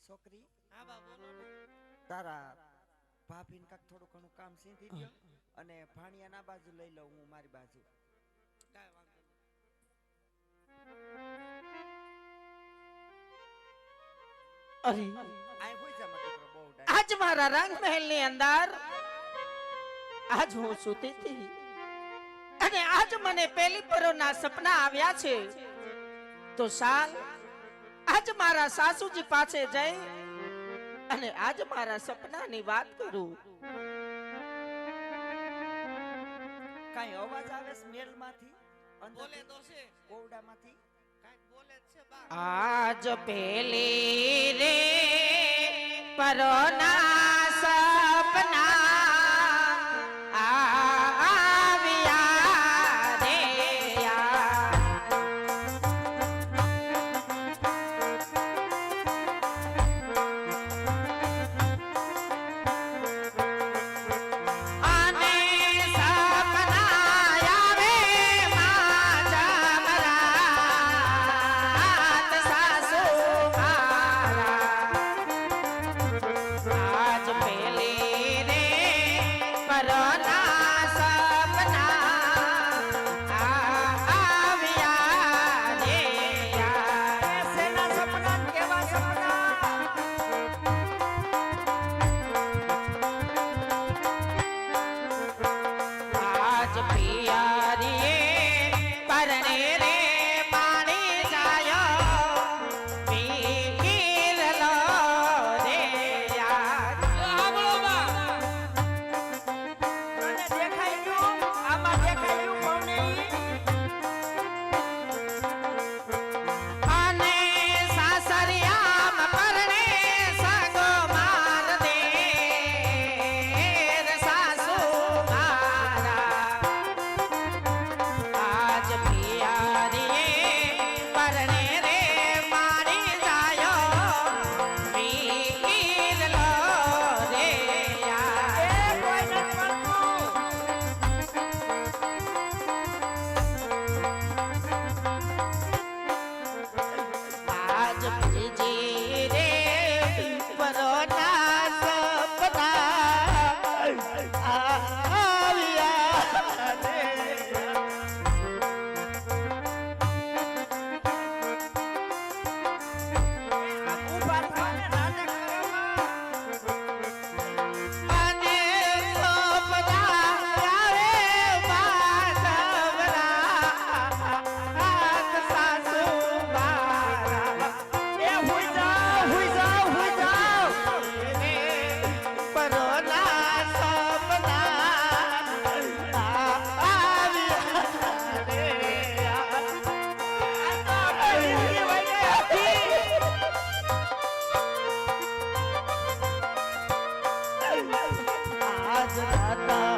છોકરી હા બા બોલો ને. તારા ભાભીને કાક થોડું ઘણું કામ સીધી દ્યો અને ભાણિયા ના બાજુ લઈ લઉં હું મારી બાજુ. કાંઈ વાંધો નહીં. અરે આય હોઈ જા મારો દીકરો બહુ આજ મારા રંગ મહેલ ની અંદર આજ હું સૂતી હતી અને આજ મને પહેલી પરોના સપના આવ્યા છે. તો સાલ આજ મારા સાસુજી પાસે જઈ અને આજ મારા સપનાની વાત કરું. કાઈ અવાજ આવે સ્મેલમાંથી બોલે અંદર તો છે. ઓરડામાંથી કાંઈક બોલે જ છે બા. આજ પહેલી રે પરોના સપના આવ્યા રે આને સપના આવે મારા મરાત સાસુ મારા આજ પેલી રે પરોના સપના આવ્યા રે સેના સપના કેવા સપના આજ પિયારીએ પરણે રે પાણી જાયો પીર લો રે યાર. સાંભળો બા. અને દેખાઈ ગયું આમાં દેખાઈ ગયું કોને અને સાસરિયામ પરણે સગો માર દે સાસુ મારા આજ પિયારીએ પરણે રે મારી જાયો વીર લો રે યાર. એ કોઈ નથી મળતું આજ બીજી રે પરોના સપના આવ્યા રે. ઉભા થાને નાટક કરવામાં અને સપના આવે માધવરા સાસુ મારા એ હુઈ જાઓ હુઈ જાઓ હુઈ જાઓ પરોના સપના આવ્યા રે આજ રાતા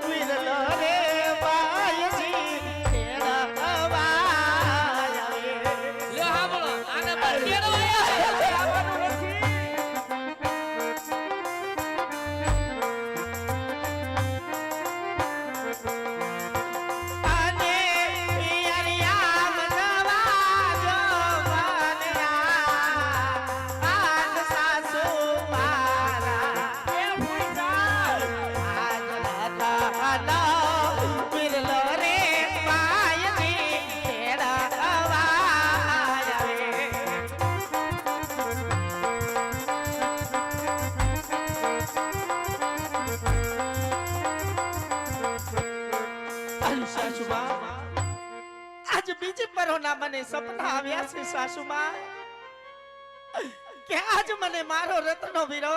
વિરલો રે બાયજી તેરા અવાય લ્યો સાંભળો. આને બા તેડવાયા છે. અને પિયરિયામ નવાજો બન્યા આજ સાસુ મારા એ હુઈ જાઓ આજ રાતા વિરલો રે બાયજી તેરા અવાય આજ બીજી પરોના મને સપના આવ્યા છે સાસુમાં કે આજ મને મારો રત્નો વીરો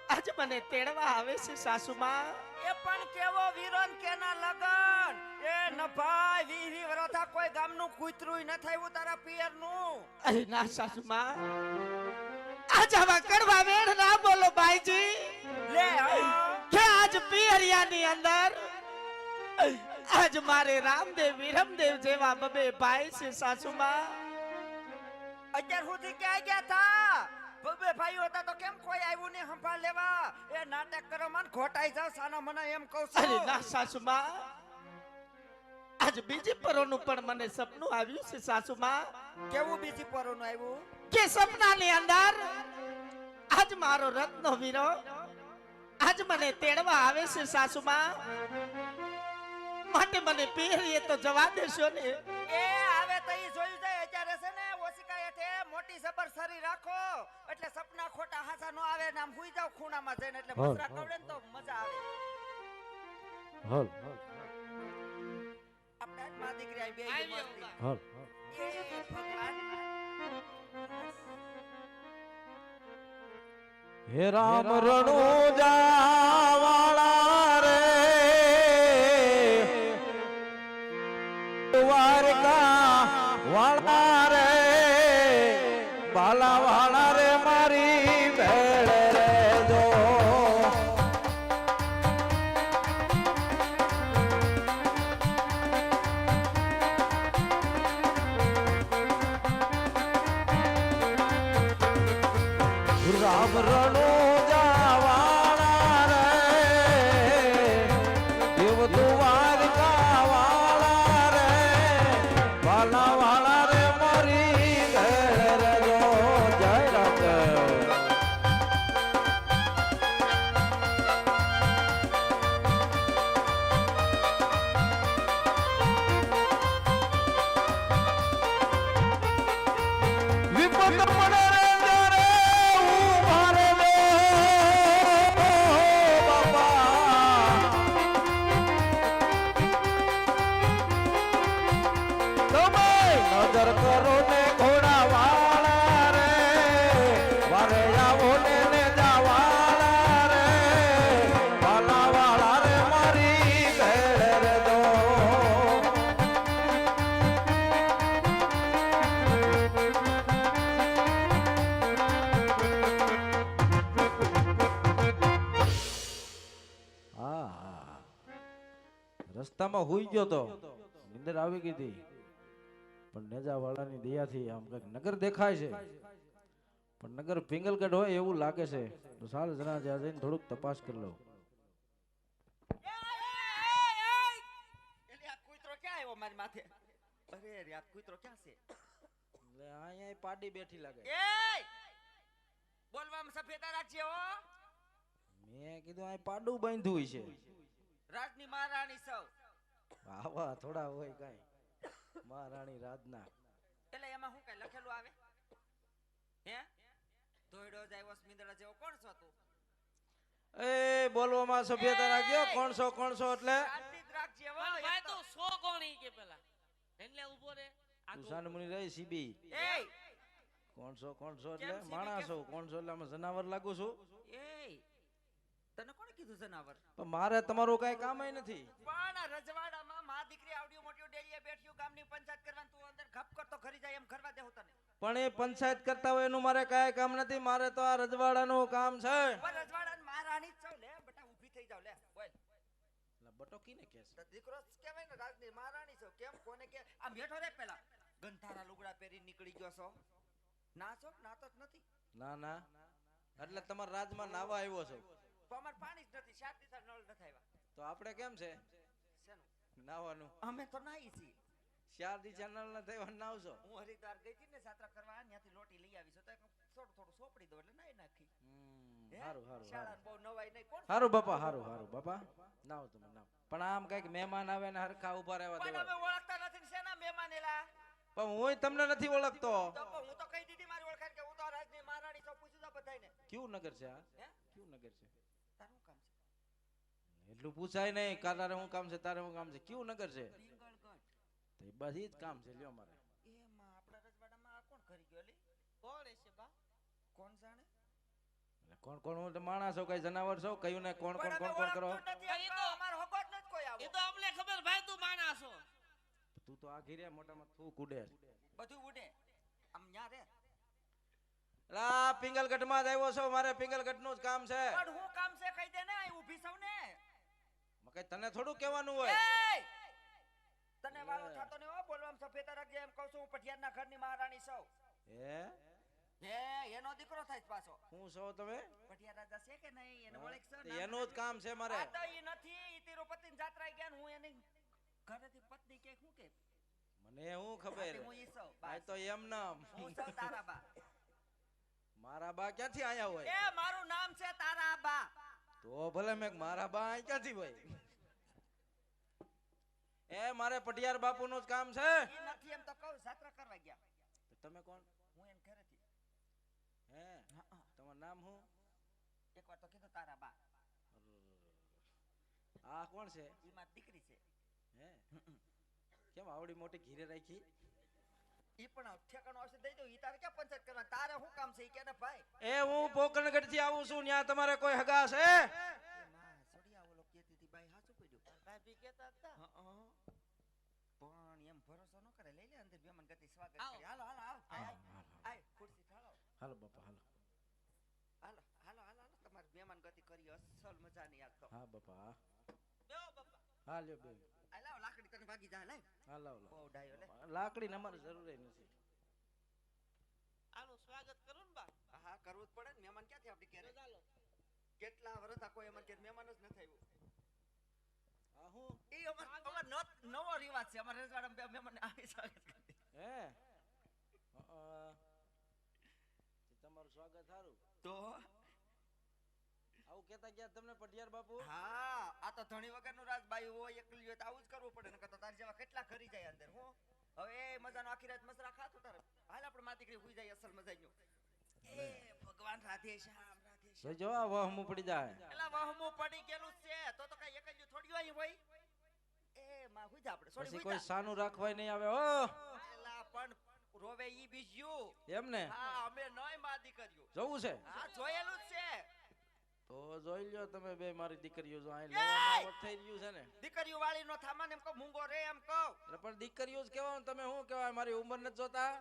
આજ મને તેડવા આવે છે સાસુમાં. એ પણ કેવો વીરન કેના લગન એ નભાઈ વીરી વરથા કોઈ ગામનું કૂતરું ન થયું તારા પિયરનું અરે ના સાસુમાં આજ આવા કડવા વેણ ના બોલો ભાઈજી લે કે આજ પિયરિયાની અંદર આજ મારે રામદેવ વિરમદેવ જેવા બબે ભાઈ છે સાસુમાં. અત્યાર સુધી ક્યાં ગયા થા બબે ભાઈઓ હતા તો કેમ કોઈ આવ્યું નહીં સંભાળ લેવા એ નાટક કરો મન ખોટાઈ જાવ સાના મને એમ કહું અરે છું ના સાસુમાં આજ બીજી પરોનું પણ મને સપનું આવ્યું છે સાસુમાં કેવું બીજી પરોનું આવ્યું? કે સપનાની અંદર આજ મારો રત્નો વીરો આજ મને તેડવા આવે છે સાસુમાં માટે મને પહેરીએ તો જવા દેશો ને એ આવે તો ઈ જોયું જાય. અત્યારે છે ને ઓશિકા હેઠે મોટી જબર સરી રાખો એટલે સપના ખોટા હાસા નો આવે ને આમ હુઈ જાવ ખૂણામાં જઈને એટલે મસરા કવડે ને તો મજા આવે. આપણે આજ માં દીકરી આવી બે આવી મસ્તી. જાઓ. એ ભગવાન હે રામ રણુજા વાળા રે દ્વારકા વાળા રે બાલા વાળા રે મારી ભેળ રે જો રામ રણુજા વાળા રે દેવ દ્વારકા વાળા રે વાલા વાળા રે મારી ઘેર જો જય રામ. વિપત પડે રે જરે ઉભા રે બાપા તમે નજર કરો ને ઘોડા વાળા રે વારે આવો ને જાવાળા રે વાલા વાળા રે મારી ભેળ રે દો હા રસ્તામાં હુઈ ગયો તો નીંદર આવી ગઈ હતી પણ નેજા વાળાની દયાથી આમ કઈક નગર દેખાય છે પણ નગર પિંગલગઢ હોય એવું લાગે છે તો સાલ જણા જ્યાં જઈને થોડુંક તપાસ કરી લઉં. એટલે આ કૂતરો ક્યાં આવ્યો મારી માથે? અરે રે આ કૂતરો ક્યાં છે? એટલે અહીંયા પાડી બેઠી લાગે. એ બોલવામાં સફેદા રાખજે હો. મેં કીધું અહીં પાડું બાંધ્યું છે. રાજની મહારાણી સૌ આવા થોડા હોય કાંઈ મહારાણી રાજના. એટલે એમાં શું કઈ લખેલું આવે? હે ધોઈડો જાય સ્મિંદડા જેવો કોણ છો તું? એ બોલવામાં સભ્યતા રાખજો. કોણ છો એટલે શાંતિ જ રાખજે હો. પણ ભાઈ તું સો કોણ ઈ કે પેલા એટલે ઊભો રે આ તું તુષાન મુનિ રહી સીબી. એ કોણ છો એટલે કેમ સીબી માણસો. કોણ છો એટલે આમાં જનાવર લાગુ છું. એ તને કોણે કીધું જનાવર? પણ મારે તમારું કઈ કામ નથી. પણ આ રજવાડામાં માં દીકરી આવડી મોટી ડેલીએ બેઠ્યું ગામની પંચાયત કરવાનું તું અંદર ઘપ કરતો ખરી જાય એમ કરવા દેવું તને? પણ એ પંચાયત કરતા હોય એનું મારે કઈ કામ નથી. મારે તો આ રજવાડાનું કામ છે. પણ રજવાડાની મહારાણી જ છો. લે બેટા ઊભી થઈ જાવ. લે બોલ. એટલે બટો કીને કહે છે? તો દીકરો જ કહેવાય ને રાજની મહારાણી છો. કેમ કોને કે આમ બેઠો રે પેલા ગંધારા લુગડા પહેરી નીકળી ગયો છો. ના છો નાતો જ નથી. ના એટલે તમારા રાજમાં નાવા આવ્યો છો તો અમાર પાણી જ નથી. 7 દિવસ નળ નથી આવ્યા. તો આપણે કેમ છે શેનું? નાવાનું? અમે તો નાઈ છીએ. 4 દી ચેનલ ના થયો નાવશો. હું હરિદ્વાર ગઈ હતી ને યાત્રા કરવા, ત્યાંથી લોટી લઈ આવી છું તો થોડું સોપડી દો એટલે નાઈ નાખી. હે? સારું શાળાને બહુ નવાઈ નહીં. કોણ સારું બાપા સારું બાપા નાવ તમે નાવ. પણ આમ કઈક મહેમાન આવે ને હરખા ઉભા રહેવા પણ દેવા. અમે ઓળખતા નથી ને શેના મહેમાન એલા? પણ હું તમને નથી ઓળખતો. તો હું તો કહી દીધી મારી ઓળખાણ કે હું તો રાજની મહારાણી છું. પૂછું તો બધાયને. કયું નગર છે આ? હે? કયું નગર છે? તારું શું કામ છે? એટલું પૂછાય નહીં. તારે શું કામ છે તારે શું કામ છે? કયું નગર છે? પિંગળગઢ. તો એ બધી જ કામ છે લ્યો મારે. એમાં આપણા રજવાડામાં આ કોણ કરી ગયો લી? કોણ છે બા કોણ જાણે? એટલે કોણ હું તો માણસ છો કઈ જનાવર છો? કયું ને કોણ પણ અમે કરો? ઓળખતું નથી. પણ એ તો- અમારો હગો જ નથી કોઈ આવો. એ તો અમને ખબર ભાઈ તું માણસ છો તું તો આ ઘીરે મોટામાં તું કુડે. બધું ઉડે. આમ ન્યા રે. લા પિંગલગઢ માં જ આવ્યો છો. મારે પિંગલગઢ નું જ કામ છે. પણ હું કામ છે કહી દે ને. અહીં ઊભી સૌ ને. કઈ તને થોડું કહેવાનું હોય. એય! તને વાલો થાતો ને હો બોલવામાં સફેદા રાખજે એમ કહું છું. હું પઠિયારના ઘરની મહારાણી છું. હે એનો દીકરો થાય છે પાછો. હું છો તમે? પઠિયા રાજા છે કે નહીં? એને ઓળખ છે? એનું જ કામ છે મારે. આ તો ઈ નથી. ઈ તિરુપતિની જાત્રાએ ગયા ને હું એની ઘરેથી પત્ની કે શું કે મને હું ખબર હું ઈ સૌ આ તો એમ નામ હું સૌ તારાબા મારા બા ક્યાંથી આયા હોય એ મારું નામ છે તારાબા તો ભલે મેં મારા બા અહીં ક્યાંથી હોય એ મારે પટિયાર બાપુનું જ કામ છે ઈ નથી એમ તો કહું જાત્રા કરવા ગયા તો તમે કોણ હું એમ ઘરેથી હે તમારું નામ શું એકવાર તો કીધું તારાબા આ કોણ છે ઈ મારી દીકરી છે હે કેમ આવડી મોટી ઘીરે રાખી ઈ પણ ઠેકાણું આવશે દઈ દઉં ઈ તારે ક્યાં પંચાયત કરવા તારે શું કામ છે ઈ કે ને ભાઈ એ હું પોકરણગઢ થી આવું છું ત્યાં તમારે કોઈ હગા છે એ માં સડિયા ઓલો કહેતી હતી ભાઈ હાચું પડ્યું ભાભી કહેતા હતા પણ એમ ભરોસો ન કરે લઈ લે અંદર મહેમાન ગતિ સ્વાગત કરી હાલો હાલો આવ આય ખુરશી ઠાળો હાલો બાપા હાલો હાલો હાલો હાલો હાલો તમારે મહેમાન ગતિ કરી અસલ મજાની આ તો હા બાપા બેઓ બાપા હા લ્યો બે આ લાવ લાકડી તને ભાગી જા લે હા લાવ બહુ ડાયો લે લાકડી ને અમારે જરૂર નથી આનું સ્વાગત કરું ને બા હા કરવું જ પડે ને મહેમાન ક્યાંથી આપડી ઘરે કેટલા વર્ષ આ કોઈ અમાર ઘરે મહેમાન જ ન થયું આ હું ઈ અમાર નવો રિવાજ છે અમાર રજવાડામાં મહેમાન આવી સ્વાગત કરી હે તમારું સ્વાગત સારું તો આવું કેતા ગયા તમને પટિયાર બાપુ હા આ તો ધણી વગરનું રાજબાઈ હોય એકલી હોય તો આવું જ કરવું પડે નકર તો તાર જેવા કેટલા ખરી જાય અંદર હું હવે એ મજાનો આખી રાત મસરા ખાતો તારે હાલ આપણે માતી કરી હુઈ જાય અસલ મજાનું એ ભગવાન રાધે શ્યામ રાધે શ્યામ જો આ વહમું પડી જાય એલા વહમું પડી ગયેલું છે તો કઈ એકલ્યું થોડી હોય હોય એ માં હુઈ જા આપણે પછી છોડી કોઈ સાનું રાખવાય નહીં આવે ઓ એલા પણ રોવે ઈ બીજ્યું એમ ને હા અમે નોય માદી કર્યું જવું છે હા જોયેલું જ છે તો જોઈ લ્યો તમે બે મારી દીકરીઓ જો અહીં લેવામાં આવત થઈ રહ્યું છે ને દીકરીઓ વાળી નો થામાન એમ કહો મૂંગો રે એમ કહો એટલે પણ દીકરીઓ જ કહેવાનું તમે શું કહેવાય મારી ઉંમર નથી જોતા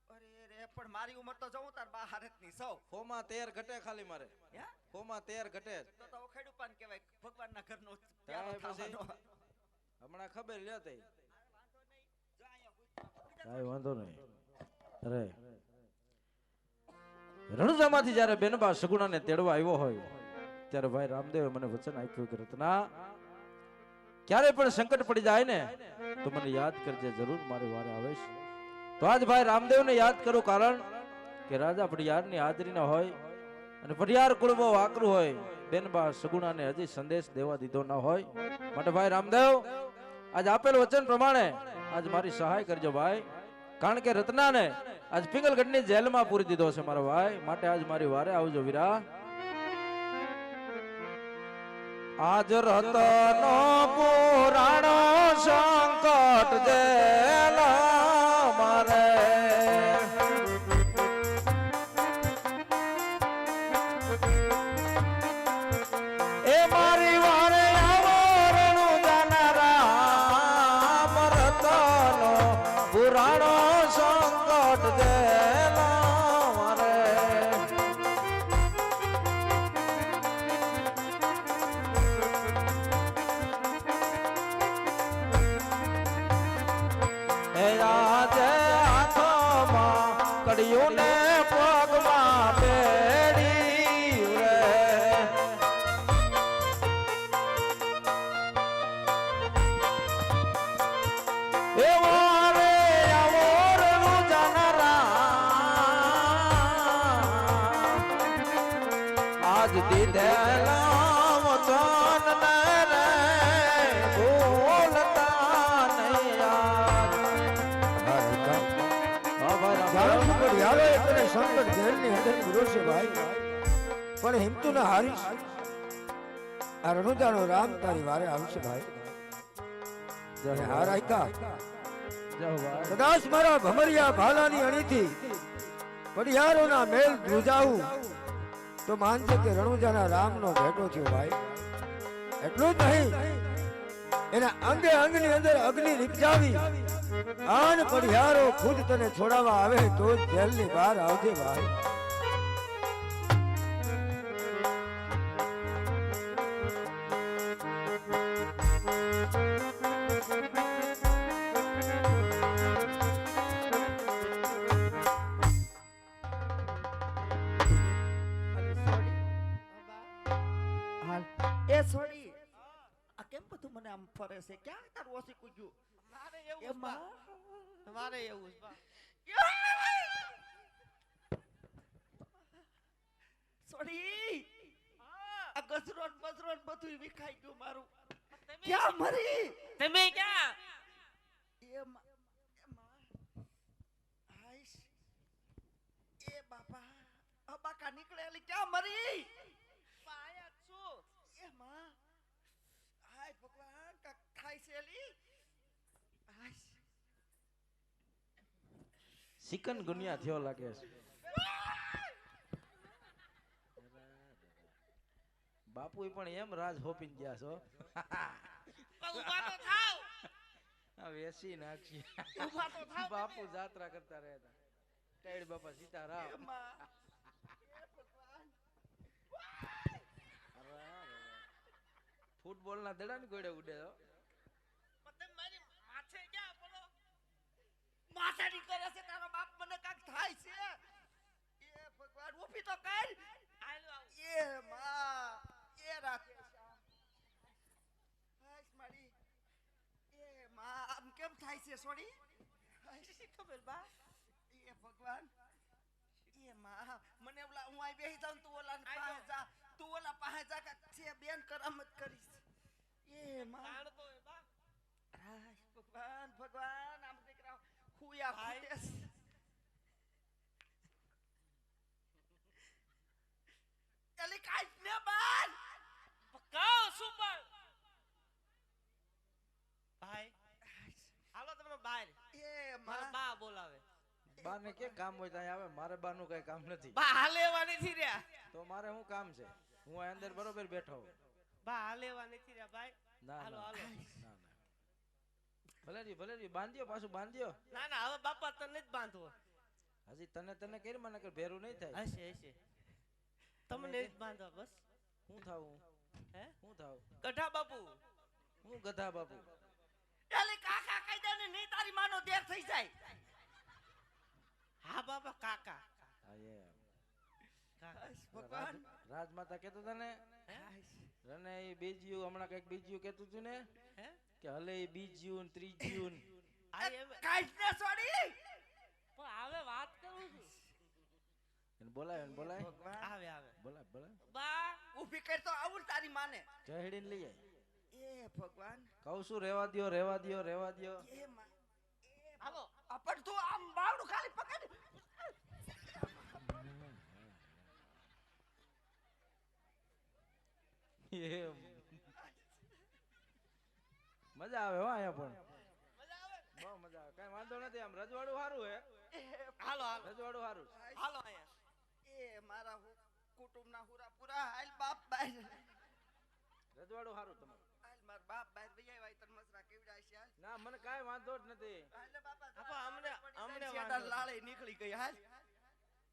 અરે રે પણ મારી ઉંમર તો જોઉં તાર બા હારતની સૌ ખોમાં 13 ઘટે ખાલી મારે હે ખોમાં 13 ઘટે જ. તો ઓખેડું પાન કહેવાય ભગવાનના ઘરનો તાય પ્યારો પછી થવાનો હમણાં ખબર લ્યો તઈ વાંધો નહીં જો અહીંયા કાઈ વાંધો નહીં અરે રણુજામાંથી જ્યારે બેનબા સગુણાને તેડવા આવ્યો હોય ત્યારે ભાઈ રામદેવે મને વચન આપ્યું કે રત્ના ક્યારે પણ સંકટ પડી જાય ને તો મને યાદ કરજે જરૂર મારી વારે આવેશ તો આજ ભાઈ રામદેવને યાદ કરું કારણ કે રાજા પડિયારની હાજરી ન હોય અને પડિયાર કુળ બહુ આકરું હોય બેનબા સગુણાને હજી સંદેશ દેવા દીધો ન હોય માટે ભાઈ રામદેવ આજ આપેલ વચન પ્રમાણે આજ મારી સહાય કરજો ભાઈ કારણ કે રત્નાને આજ પિંગલગઢની જેલમાં પૂરી દીધો છે મારો ભાઈ માટે આજ મારી વારે આવજો વીરા આજ રતનો પુરાણો સંકટ જેલ મારે એ મારી વારે આવો રણુજાના રામ રતનો પુરાણો સંકટ જેલ મારે આજે હાથમાં કડિયું ને પગમાં બેડી રે એવો રે આવો રણુજાના રામ આજ દીધેલા વચન ને રે ભૂલતા નહીં યાર યારો એટલે સંકટ જેલની અંદર પૂરો છે ભાઈ પણ હિમતું ના હારીશ આ રણુજાનો રામ તારી વારે આવશે ભાઈ અને હાર આયકા કદાચ મારા ભમરિયા ભાલાની અણીથી પડિયારોના મેલ ધ્રુજાવું તો માનજે કે રણુજાના રામનો ભેટો થયો ભાઈ એટલું જ નહીં એના અંગે અંગની અંદર અગ્નિ નિપજાવી આન પડિયારો ખુદ તને છોડાવવા આવે તો જ જેલની બહાર આવજે ભાઈ હાલ એ છોડી આ કેમ બધું મને મને આમ ફરે છે ક્યાં તારું ઓછી કૂદ્યું મારે એવું જ એમાં બા. મારે એવું જ બા. સોરી હા, આ ગજરો ને બજરો ને બધું વિખાઈ ગયું મારું તમે ક્યાં મરી તમે ક્યાં હાઈશ એ બાપા અબાકા નીકળેલી ક્યાં મરી આયા જ છું. એ માં હાય ભગવાન કાક થાય છે એલી હાઈશ ચિકન ગુનિયા થયો લાગે છે બાપુ પણ એમ રાજ હોપીને ગયા છો પણ ઊભા તો થાવ. આ વેસી નાખી ઊભા તો થાવ. બાપુ જાત્રા કરતા રહેતા ટાઈડ બાપા સીતારામ એ માં એ ભગવાન ફૂટબોલ ના દડા ને ગોળે ઉડે તો પણ તમે મારી માથે ક્યાં બોલો? માથાડી કરે છે તારો બાપ મને કાક થાય છે એ ભગવાન ઊભી તો કર આયલો આવું. એ માં એ રાતે હાઈશ મારી એ માં આમ કેમ થાય છે સોરી ખબર બા. એ ભગવાન એ માં મને ઓલા હું આઈ બેહી જાઉં તું ઓલા પાસે જા તું ઓલા પાસે જા કે છે બેન કરામત કરીશ એ માં જાણતો હે બા. હાય ભગવાન ભગવાન આમ દીકરા ખુયા ભાઈ. ફૂટે એલી કાઈ ને બાર કહો શું પણ ભાઈ હાલો તમે બહાર. એ મારા માં બા બોલાવે. બા ને કે કામ હોય ત્યાં આવે મારે બા નું કઈ કામ નથી બા હાલેવા નથી રહ્યા. તો મારે શું કામ છે હું આ અંદર બરોબર બેઠો હોઉં. બા હાલેવા નથી રહ્યા ભાઈ. ના હાલો ના હાલો. ના ભલે જી બાંધ્યો પાછું બાંધ્યો ના ના હવે બાપા તને જ બાંધવો. હજી તને કરી મને કે ભેરું નહીં થાય હશે હશે. તમને જ બાંધવા બસ. હું થાવું હે હું થાવ ગઢા બાપુ. હું ગધા બાપુ એલી કાકા કહી દે ને નહીં તારી માનો દેર થઈ જાય હા બાપા કાકા. હા એમ કાકા. ભગવાન રાજમાતા કેતો હતા ને રને એ બીજ્યું હમણાં કઈક બીજ્યું કેતું હતું ને હે કે હલે એ બીજ્યું ને ત્રીજ્યું ને આ એમ કાઈ ને સોડી પણ હવે વાત કરું છું. એને બોલાય આવે આવે બોલાય બા ઊભી કર તો આવું ને તારી માને ચહેડીને લઈ આય એ ભગવાન કહું છું રેવા દ્યો એ માં હાલો. પણ તું આમ બાવડું ખાલી પકડ એમ મજા આવે હો અહીંયા પણ મજા આવે. બહુ મજા આવે કઈ વાંધો નથી આમ રજવાડું સારું હે હાલો હાલો રજવાડું સારું હાલો અહીંયા. એ મારા કુટુંબના હુરા પૂરા હાલ બાપ બાય રજવાડું સારું તમારું હાલ માર બાપ બાય વૈયા વાય તન મસરા કેવડા છે હાલ ના મને કાંઈ વાંધો જ નથી હાલ બાપા આપા અમને શેડા વાંધો લાળે નીકળી ગઈ હાલ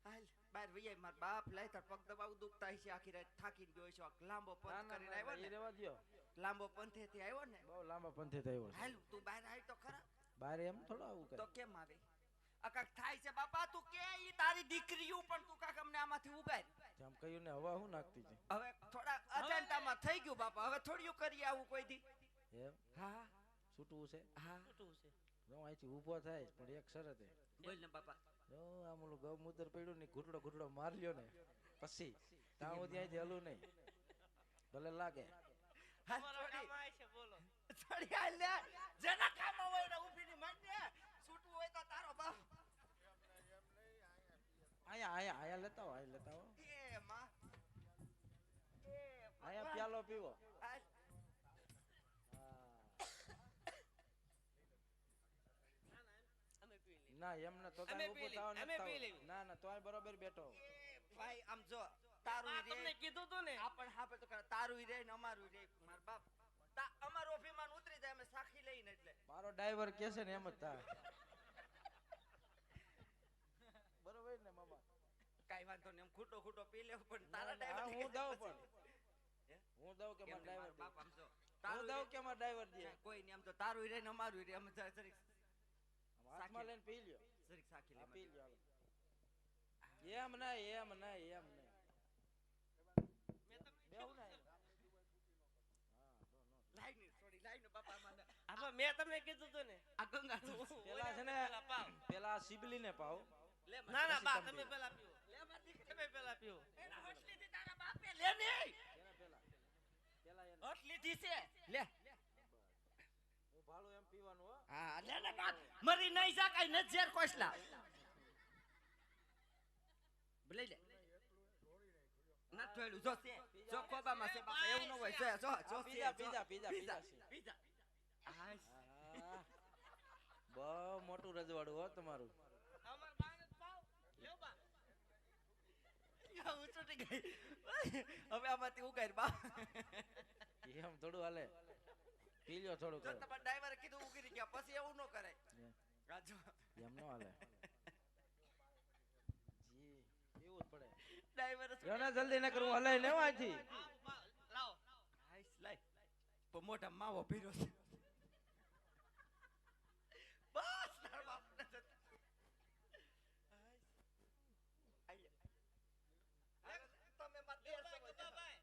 હાલ બાર વૈયા માર બાપ લાય તાર પગ દબાવ દુખતા હશે આખી રાત થાકી ગયો છે લાંબો ના પંથ ના કરીને આવ્યો એ ને રેવા દ્યો લાંબો પંથેથી આવ્યો ને બહુ લાંબા પંથે થયો છે હાલ તું બહાર આવી તો ખરા બારે એમ થોડો આવું કરે તો કેમ આવે આ કાક થાય છે બાપા તું કે ઈ તારી દીકરીઓ પણ તું કાક અમને આમાંથી ઉગાડ આમ કહ્યું ને હવા હું નાખતી છે હવે થોડા અજાણતામાં થઈ ગયું બાપા હવે થોડીયું કરી આવું કોઈ દી એમ હા છૂટવું છે હા ખોટું છે. હું અહીંથી ઊભો થાય પણ એક શરત હે બોલ ને બાપા જો આમ ઓલું ગૌમૂત્ર પડ્યું ને ઘૂંટડો માર લ્યો ને પછી ત્યાં હું ત્યાંથી હલું નહીં ભલે લાગે હાલ તમારા થોડી કામ આવે છે બોલો. થોડી હાલ લે જેના કામ હોય ને ઊભી ની માંડ ને છૂટવું હોય તો તારો બાપ અહીંયા લેતા હો એ માં એ અહીંયા પ્યાલો પીવો હાલ અમે પી લઈએ. ના એમને તો અમે કાંઈ પી ઊભું લઈએ, થવા અમે નથી પી થવું. લઈએ. ના ના તોય બરોબર બેઠો એ ભાઈ આમ જો તારું બા તમને રે કીધું તું ને. આપણ હાપે તો કરે તારું રે ને અમારું રે માર બાપ અમારો અભિમાન ઉતરી જાય અમે સાખી લઈને એટલે મારો ડ્રાઈવર કે છે ને એમ જ થાય બરોબર ને મામા કાઈ વાંધો નહીં એમ ખોટો પી લેવો પણ ના, તારા ના, ડ્રાઈવર હું દઉં પણ હું દઉં કે મારો ડ્રાઈવર બાપ આમ જો હું દઉં કે મારો ડ્રાઈવર દે કોઈ નહીં આમ તો તારું રે ને અમારું રે અમે જરીક હાથમાં લઈને પી લ્યો જરીક સાખી હા, લે પી લ્યો હાલો. એમ નહીં મેં તો બેહું નહીં લાઈ ની થોડી લાઈ ને પણ મેં તમને કીધું તું ને આ ગંગા પેલા છે ને પેલા પાવ. પેલા સિબલીને પાવ ના ના બા તમે પેલા પીવો તમે પેલા પીવો હટલીથી તારા બાપે લે ને હટલીથી છે લે હું ભાળું એમ પીવાનું હો હા લે ને કાક મરી નહીં જા કાઈ નજર કોસલા લઈ લે ના થોડું જો છે જો ખોબામાં છે બાપા એવું ન હોય જો જો જો pizza pizza pizza pizza pizza pizza આહ બહુ મોટું રજવાડું હો તમારું અમાર બાને પાવ લ્યો બા યા ઉચટી ગઈ હવે આમાંથી ઉગાડ બા એમ થોડું હાલે પી લ્યો થોડું જો તમારા ડ્રાઈવરે કીધું ઉગરી ગયા પછી એવું ન કરાય ગાજો એમ નો હાલે જી એવું જ પડે ડ્રાઈવર યોને જલ્દી ન કરું હલાઈ લેવા અહીંથી આવ બા લાવો હાઈસ લાઈ પણ મોટા માવો ભીરો છે બસ તાર બાપ ને જતા હાઈસ તમે મત લ્યો દેર બા સમજો ગોપા ભાઈ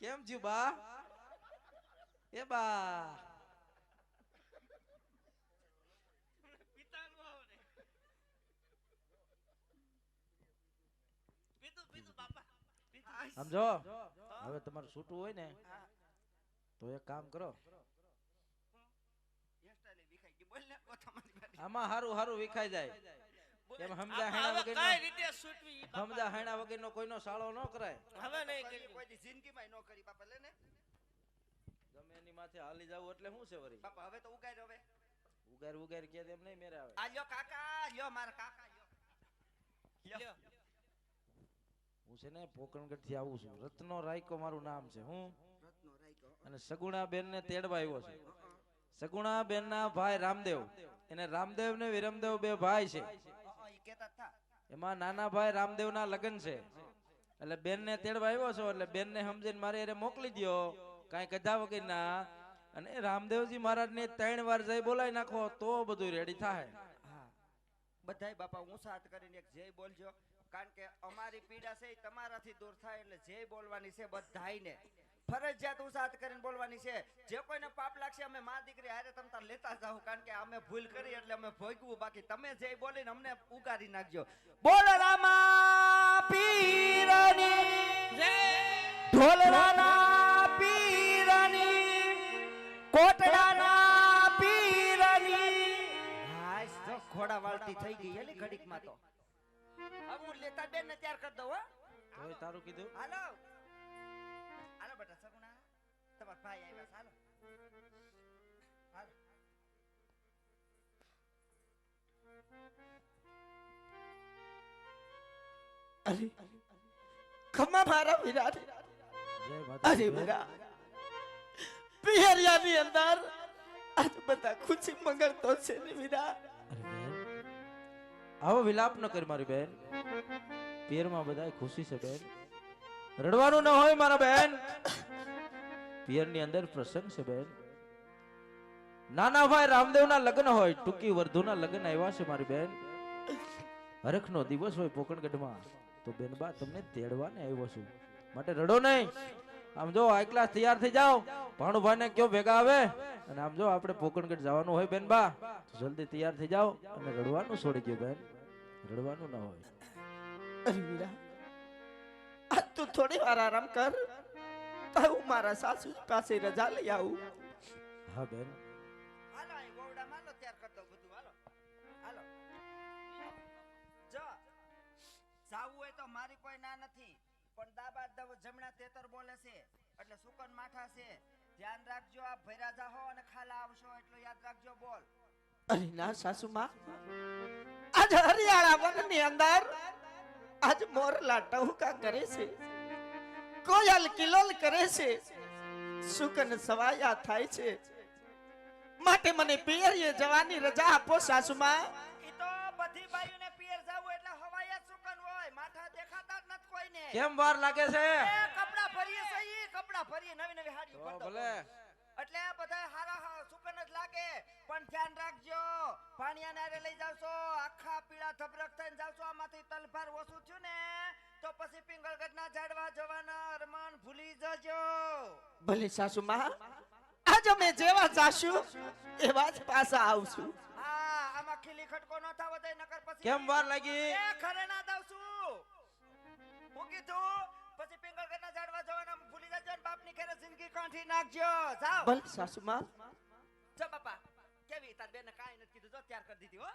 કેમ થયું બા એ બા પિતા નો આવડે પીતું બાપા પીતું સમજો હવે તમારે છૂટું હોય ને તો એક કામ કરો હેરસ્ટાઈલ વિખાઈ ગઈ બોલ ને ઓ તમારી બારી આમાં હારું હારું વિખાઈ જાય એમ સમજા હેણા હવે કઈ વગરનો રીતે છૂટવી ઈ બાપા. સમજા હેણા વગરનો કોઈનો સાળો ન કરાય હવે નહીં કોઈ કર્યું. કોઈ દી જિંદગીમાં નો કરી બાપા લે ને ગમે એની માથે હાલી જાવ એટલે શું છે વરી બાપા હવે તો ઉગાડ હવે ઉગાર ઉગાર કે એમ નહીં મેરે આવે આ લ્યો કાકા લ્યો મારા કાકા લ્યો લ્યો. હું છે ને પોકરણગઢ થી આવું છું રત્નો રાયકો મારું નામ છે હું રત્નો રાઈકો અને સગુણા બેન ને તેડવા આવ્યો છું સગુણા બેન ના ભાઈ રામદેવ એને રામદેવ ને વિરમદેવ બે ભાઈ છે ઈ કેતા થા એમાં નાના ભાઈ રામદેવ ના લગ્ન છે એટલે બેન ને તેડવા આવ્યો છો એટલે બેન ને સમજીને મારે એને મોકલી દ્યો કાંઈ કધા વગર ના અને રામદેવજી મહારાજ ને 3 વાર જઈ બોલાવી નાખો તો બધું રેડી થાય હા બધાય બાપા ઊંચા હાથ કરીને એક જય બોલજો કારણ કે અમારી પીડા છે ઈ તમારાથી દૂર થાય એટલે જય બોલવાની છે બધાયને ફરજિયાત ઊંચા હાથ કરીને બોલવાની છે જે કોઈને પાપ લાગશે અમે માં દીકરી હારે તમ તાર લેતા જાવ કારણ કે અમે ભૂલ કરી એટલે અમે ભોગવું બાકી તમે જય બોલીને અમને ઉગારી નાખજો બોલ રામા પીરની જય ઢોલરાના પીરની કોટડાના પીરની હાશ જો ઘોડા વાળતી થઈ ગઈ એલી ઘડીકમાં તો હવે હું લેતા બેન ને તૈયાર કરી દઉં હો તોય તારું કીધું હાલો હાલો બેટા સગુણા તમારા ભાઈ આવ્યા છે, હાલો હાલો અરે ખમ્મા મારા વિરાટ જય અરે માતા વિરા પિયરિયાની અંદર આજ બધા ખુશી મંગળતો છે ને વિરા અરે બેન આવો વિલાપ ન કર મારી બેન પિયરમાં બધાય ખુશી છે બેન રડવાનું ન હોય મારા બેન પિયરની અંદર પ્રસંગ છે બેન નાના ભાઈ રામદેવના લગ્ન હોય ટૂંકી વર્ધુના લગ્ન આવ્યા છે મારી બેન હરખનો દિવસ હોય પોકણગઢમાં તો બેન બા તમને તેડવાને આવ્યો છું માટે રડો નહીં આમ જો હાઈ ક્લાસ તૈયાર થઈ જાઓ ભાણુભાઈને કયો ભેગા આવે અને આમ જો આપણે પોકણગઢ જવાનું હોય બેન બા તો જલ્દી તૈયાર થઈ જાઓ અને રડવાનું છોડી દો બેન રડવાનું ના હોય અરે વિરા આજ તું થોડી વાર આરામ કર તો હું મારા સાસુ પાસે રજા લઈ આવું હા બેન હાલો અહીં ગોવડા માલો તૈયાર કરી દઉં બધું હાલો હાલો જો જાવું હોય તો મારી કોઈ ના નથી પણ દાબા દવ જમણા તેતર બોલે છે એટલે સુકન માઠા છે ધ્યાન રાખજો આ ભૈરા જાહો અને ખાલા આવશો એટલું યાદ રાખજો બોલ અરે ના સાસુમાં આજ હરિયાળા વનની અંદર આજ મોરલા ટહુકા કરે છે કોયલ કિલોલ કરે છે સુકન સવાયા થાય છે માટે મને પિયરીએ જવાની રજા આપો સાસુમાં ઈ તો બધી બાયુને પિયર જાવું એટલે હવાયા સુકન હોય માથા દેખાતા જ નથી કોઈને કેમ વાર લાગે છે એ કપડા ભરીએ છે ઈ કપડા ભરીએ નવી નવી હાડી તો ભરતો ભલે એટલે બધા હારા સુકન જ લાગે પણ ધ્યાન રાખજો પાણીયા નારે લઈ જાવશો આખા પીળા ધબરક થઈને જાવશો આમાંથી તલભાર ઓછું થયું ને તો પછી પિંગલગઢના ઝાડવા જવાના અરમાન ભૂલી જજો. ભલે સાસુમાં આજ અમે જેવા જાશું એવા જ પાછા આવશું. હા, આમાં ખીલી ખટકો ન થાવો દે, નકર પછી કેમ વાર લાગી? એ ખરે ના દઉં છું. હું કીધું પછી પિંગલગઢના ઝાડવા જવાના ભૂલી જજો ને બાપની ઘરે જિંદગી કાઢી નાખજો. જાઓ. ભલે સાસુમાં જો બાપા, કેવી તાર બેને કાંઈ નથી કીધું, જો તૈયાર કરી દીધી હો.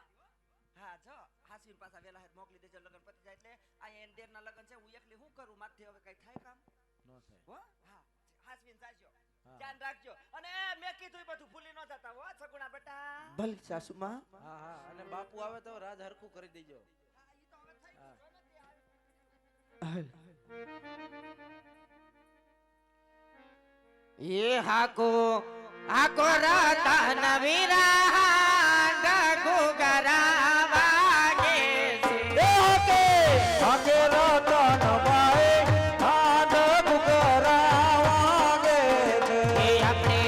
હા, જો હાસીન પાછા વેલા હેત મોકલી દેજો, લગન પતી જાય એટલે આ એન દેરના લગન છે, હું એકલી શું કરું, મારથી હવે કઈ થાય કામ ન થાય. હો. હા, હાસીન જાજો, હા. ધ્યાન રાખજો, અને મેં કીધું એ બધું ભૂલી ન જતા હો સગુણા બેટા. ભલે સાસુમાં હા હા, અને બાપુ આવે તો રાજ હરખું કરી દેજો. હા, ઈ તો હવે થઈ હા. ગયું નથી. એ હાકો હાકો રાતા નવીરા ગગુ ગરાવા ગે છે. આગે રતન બાઈ આડ ગુગરાવાગે છે. એ આપણે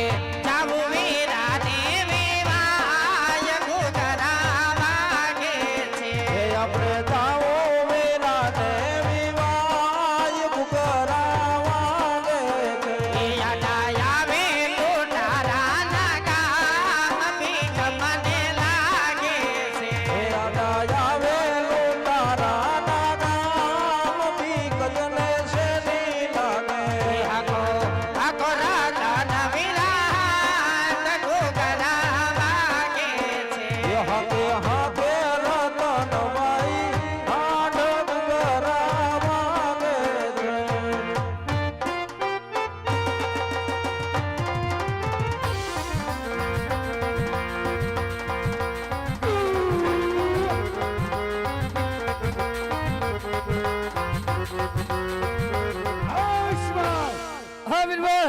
જાવું વીરા ને વિવાય ગુ ગરાવા ગે છે. એ આપણે જાઓ વેલા ને વિવાય ગુગરાવાગે છે. એ આડાયા વે લોટારા ના ગામ ભીખ મને લાગે છે. એ આડા આવેલો તારા ના ગામ ભીખ જને શેની લાગે. એ હાકો હાકો રાતા નવીરા ગગુ ગરાવા ગે છે. એ હાકે હાકે રતન બાઈ આડ ગુગરાવાગે છે. हाँ बीरबल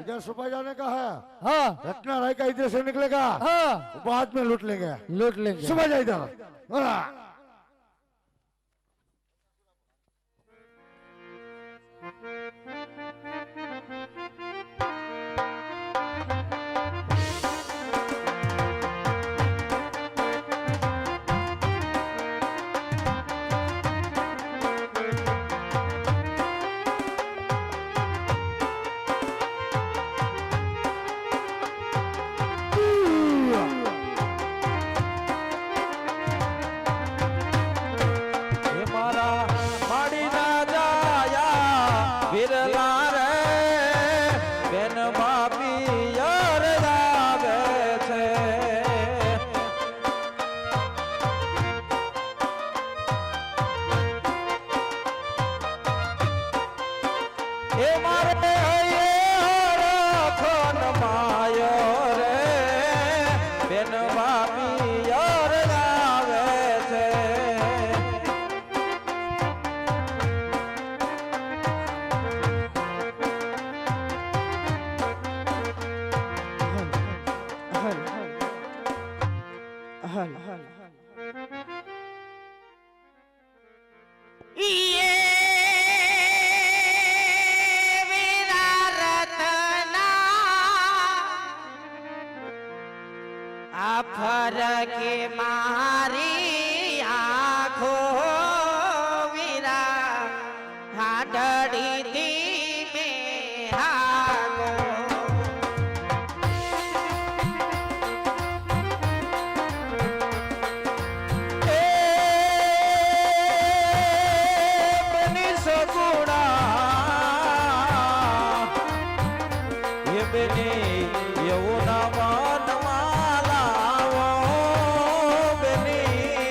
इधर सुबह जाने का है, हाँ रत्ना राय का इधर से निकलेगा, हाँ वो बाद में लूट लेंगे. लूट लेंगे सुबह जा इधर. हाँ. હે મારા માડી ના જાયા વિરલા રે બેન બાપી યાર લાગે છે. એ મારે રખન માયો રે બેન બાપી યાર લાગે છે. ફરકે મારી આંખો વીરા હાડડી ધીમે હાગો. બની સગુણા એ બેની એવું ના મનમાં લાવો બેની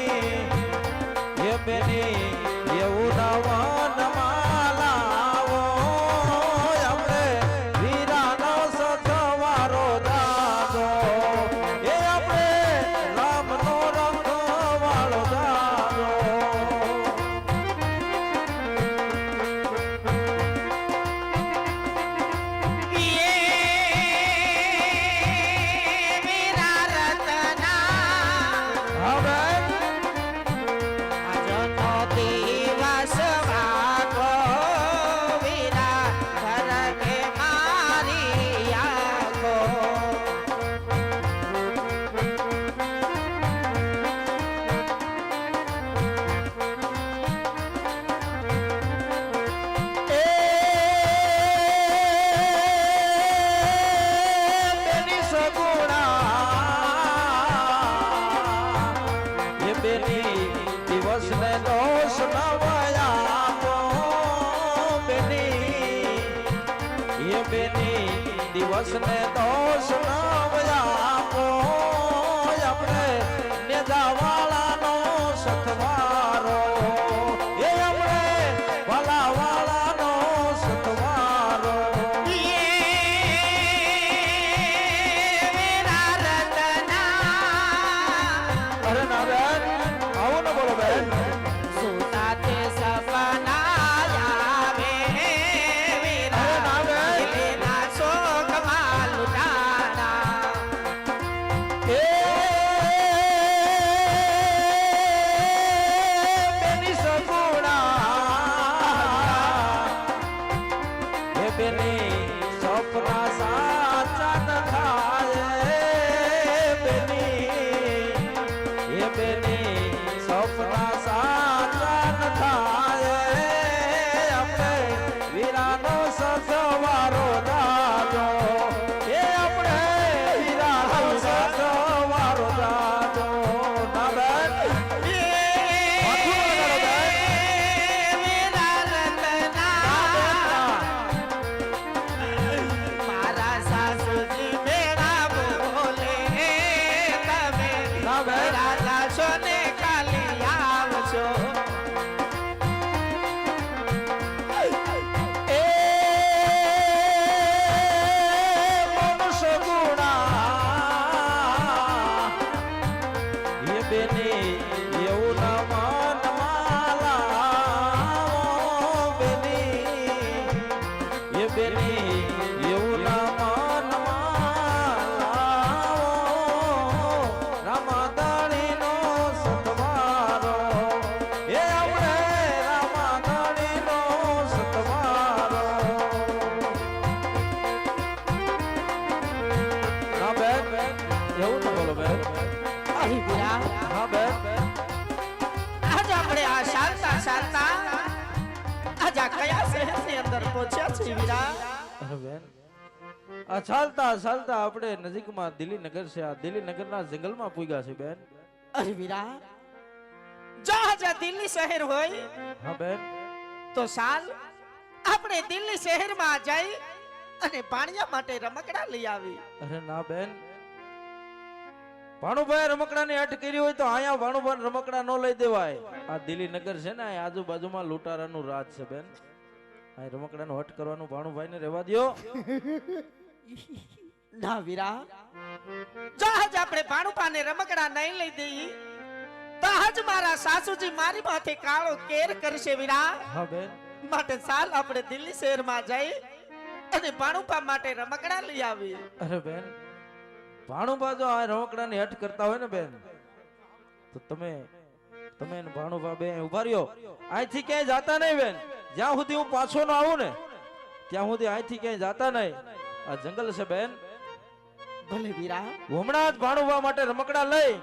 દિવસને દોષ નામ આપો આપણે નેજાવાળાનો સથવારો એ આપણે ભલાવાળાનો સથવારો અરે ના બેન આવો ને બોલો બેન સપના સાચા ન થાય બેની એ બેની સપના સાચા ન થાય આપણે વીરાનો સથવારો જાજો એ આપણે વીરાનો સથવારો જાજો ના બેન ચાલતા ચાલતા આપણે નજીકમાં દિલ્હી નગર છે આ દિલ્હી નગરના જંગલમાં પૂગ્યા છે બેન અરે વીરા જા દિલ્હી શહેર હોય હા બેન તો સાલ આપણે દિલ્હી શહેરમાં જઈ અને પાણિયા માટે રમકડા લઈ આવી અરે ના બેન ભાણુભાઈ રમકડાની અટ કરી હોય તો અહીંયા ભાણુભાઈ રમકડા ન લઈ દેવાય આ દિલ્હી નગર છે ને આજુબાજુમાં લૂંટારાનું રાજ છે બેન આ રમકડાનો હટ કરવાનું ભાણુભાઈને રહેવા દ્યો ના વીરા જહાજ આપણે ભાણુભાઈને રમકડા નહીં લઈ દઈ તો આજ મારા સાસુજી મારી માથે કાળો કેર કરશે વીરા હા બેન માટે સાલ આપણે દિલ્હી શહેરમાં જઈ અને ભાણુભા માટે રમકડા લઈ આવી અરે બેન ભાણુભા જો આ રમકડાની હટ કરતા હોય ને બેન તો તમે ને ભાણુભા બે ઉભા રહ્યો અહીંથી ક્યાંય જાતા નહીં બેન જ્યાં સુધી હું પાછો ન આવું ને ત્યાં સુધી અહીંથી ક્યાંય જાતા નહીં આ જંગલ છે બેન ભલે વીરા હમણાં જ ભાણુભા માટે રમકડા લઈ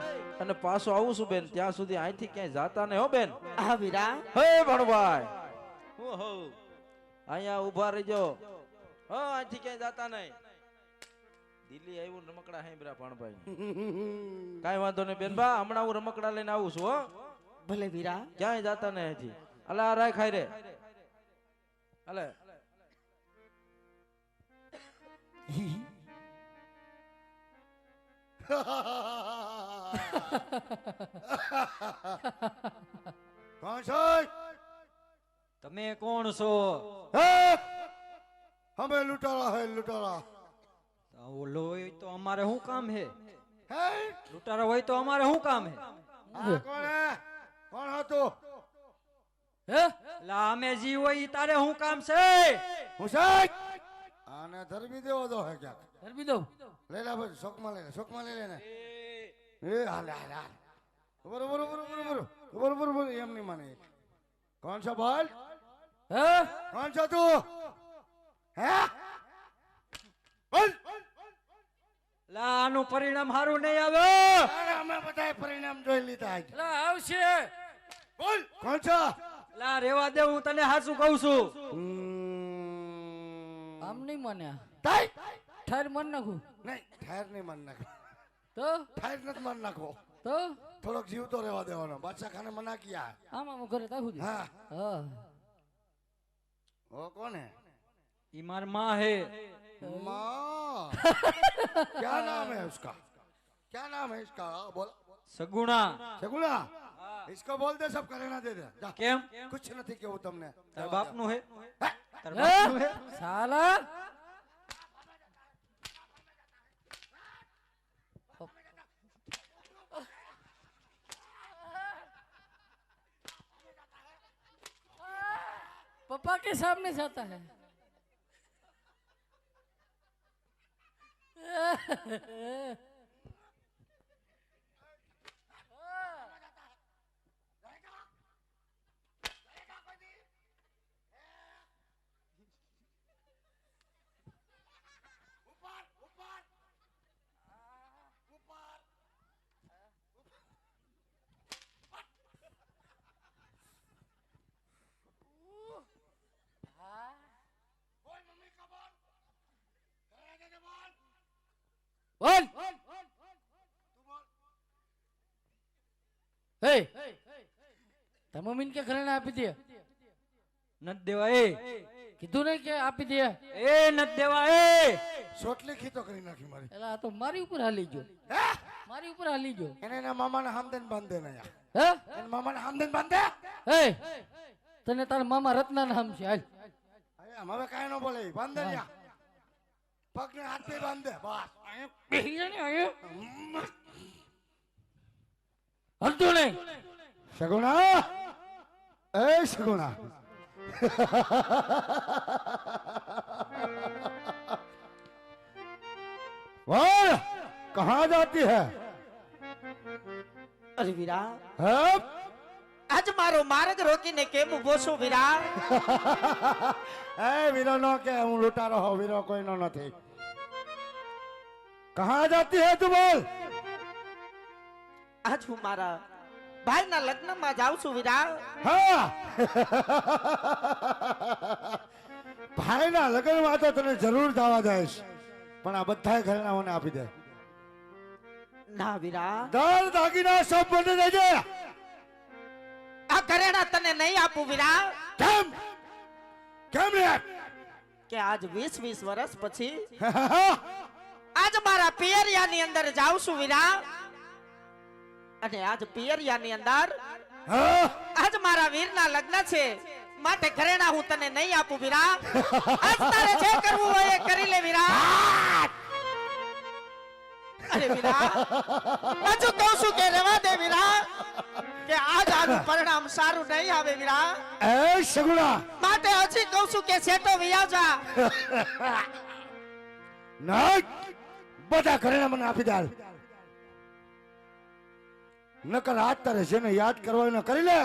અને પાછો આવું છું બેન ત્યાં સુધી અહીંથી ક્યાંય જાતા નહીં હો બેન હા વીરા હે ભાણુભાઈ હું હો અહીંયા ઉભા રહેજો હો અહીંથી ક્યાંય જાતા નહીં દિલ્હી આવ્યું રમકડા હેમ્બ્રા ભાણભાઈ કાઈ વાંધો નહીં બેન બા હમણાં હું રમકડા લઈને આવું છું હો ભલે વીરા ક્યાંય જાતા નહીં અહીંથી અલા રાય ખાઈ રે અલે કોણ છો તમે કોણ છો? હે અમે લૂંટારા હે લૂંટારા ઓલો હોય તો અમારે શું કામ હે? હે લૂંટારા હોય તો અમારે શું કામ હે? આ કોણ હે કોણ હતો હે લા અમે જી હોય ઈ તારે શું કામ છે? હુસૈન આને ધરબી દેવો દો હે ક્યાંક ધરબી દઉં લે લે ભાઈ શોકમાં લઈ લે ને એ હાલ હાલ હાલ બરોબર બરોબર બરોબર એમ નહીં માને કોણ છો બોલ હે કોણ છો તું હે બોલ લા આનું પરિણામ સારું નહીં આવે. અરે અમે બધાય પરિણામ જોઈ લીધા આજ લા આવશે બોલ કોણ છો લા રેવા દે હું તને સાચું કહું છું. આમ નહીં માન્યા તાઈ ઠાર મન નાખું નહીં ઠાયર નહીં માર નાખો તો ઠાયર નથી માર નાખો તો થોડોક જીવતો રહેવા દેવાનો બાદશાહ ખાને મના કિયા આમ ઘરે તાકું હા હા ઓ કોણ હે ઈ માર માં હે. माँ क्या नाम है उसका? क्या नाम है इसका? बोल સગુણા शगुना, इसको बोल दे, सब करे ना दे दे जा। કેમ कुछ નથી કેવું તમને. તાર બાપનું હે હે? તાર હે? બાપનું હે સાલા पापा के सामने जाता है बोल हे તાર મમ્મીને કે ઘરે આપી દે નત દેવા એ કીધું નહીં કે આપી દે એ નત દેવા એ સોટલી ખીતો કરી નાખી મારી. એલા આ તો મારી ઉપર હાલી ગયો હે? મારી ઉપર હાલી ગયો એને એના મામાને હામદેન બાંધે ને યાર. હે એના મામાને હામદેન બાંધે. હે તને તારા મામા રત્ના નામ છે હાલ અરે આમ હવે કાંઈ ન બોલે, બાંધે લ્યા. પગને હાથ પે બાંધે બસ. બેહી જા ને અહીંયા હલતો નહીં શગુના, ए शगुना, वाह कहाँ जाती है? અરે વીરા, है? આજ મારો માર્ગ રોકીને કેમ ઉભો છો વીરા? ए वीरो नो के हूँ लुटारो हो, वीरो कोई नो नहीं. कहाँ जाती है तू बोल? આજ હું મારા ભાઈના લગ્નમાં જાઉં છું વીરા. हाँ ભાઈના લગ્નમાં તો તને જરૂર જવા દઈશ, પણ આ બધા ઘરેણાઓને આપી દે. ના વીરા, દાળ દાગીના સબ બની દેજે. આ ઘરેણા તને નહીં આપું વીરા. કેમ? કેમ રે? કે આજ 20 વર્ષ પછી આજ મારા પિયરિયાની અંદર જાઉં છું વીરા. અને આજ પિયરિયાની અંદર હા? આજ મારા વીરના લગ્ન છે, માટે ઘરેણા હું તને નહીં આપું વીરા. આજ તારે જે કરવું હોય એ કરી લે વીરા. અરે વીરા, હજુ કહું છું કે રહેવા દે વીરા, કે આજ આનું પરિણામ સારું નહીં આવે વીરા. એ શગુણા, માટે હજી કહું છું કે સેટો વિયા જા. ના બધા ઘરેણા મને આપી દે. નકર આજ તારે જેને યાદ કરવા એને કરી લે.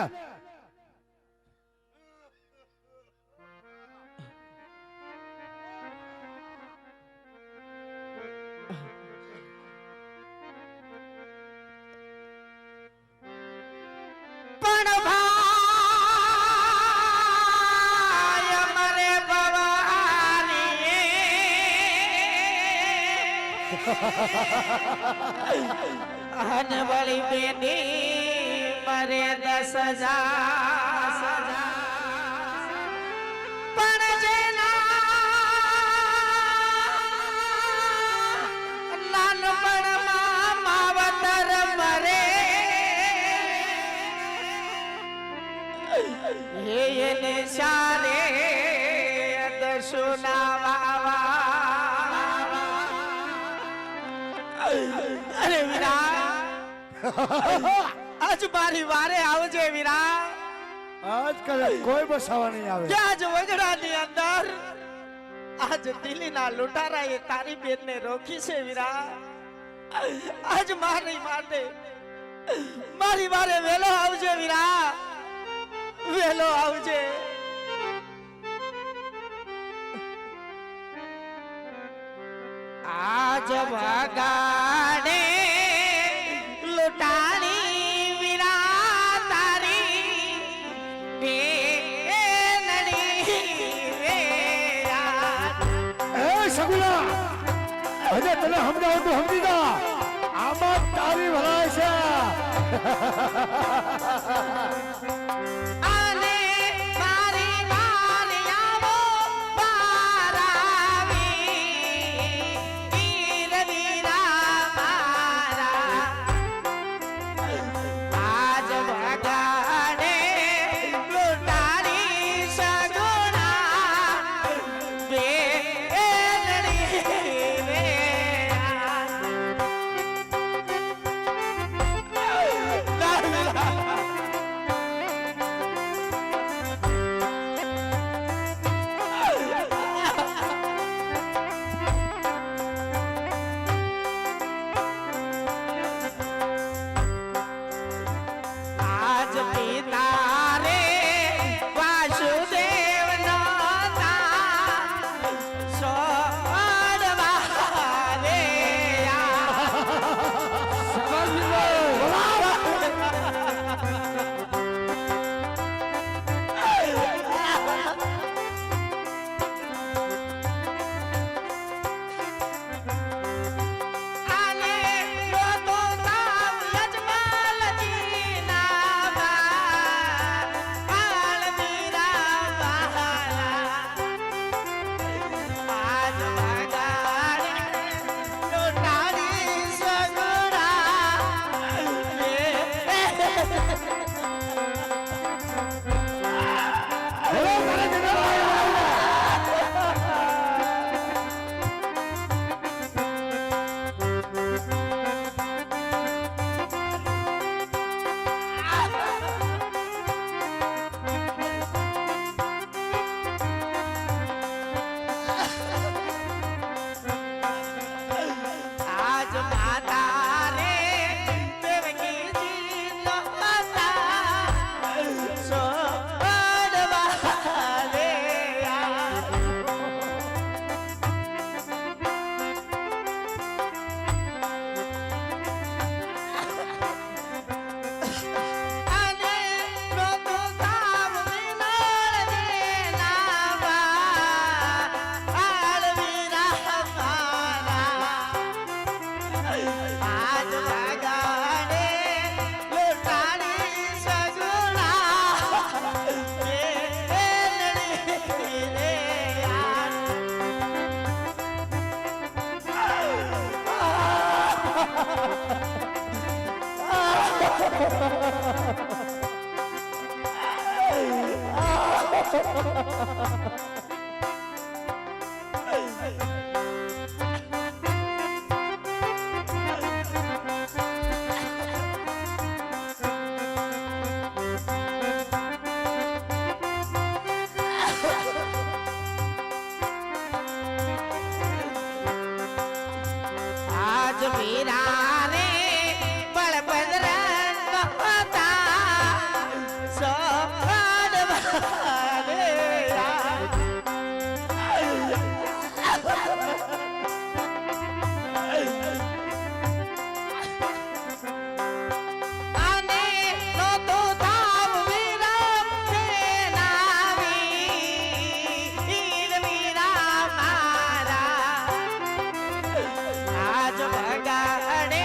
પણ ભાઈ અમારે ભવાની અને વળી બેની મરે 10,000 પણ જેના નાનપણમાં માવતર મરે હે એને સારે દસુના વાવા. અરે વીરા, આજ મારી વારે આવજે વીરા. આજ કરે કોઈ બસાવા નહીં આવે. કે આજ વગડાની અંદર આજ દિલ્હીના લૂંટારાએ તારી બેનને રોકી છે વીરા. આજ મારી માટે મારી વારે વેલો આવજે વીરા, વેલો આવજે. આજ વગાડે લૂંટાણી વીરા તારી બેનડી વેરા. એ સગુણા, હજે તને સમજાવું તો સમજી જા. આમાં તારી ભલાઈ છે. આને મારી વારે આવો પારાવી આજ વીરાને બળભદ્રન બહતા સોડવાને આને તો તો તાવ વીરમ સેનાવી વીરા મારા આજ બગાડે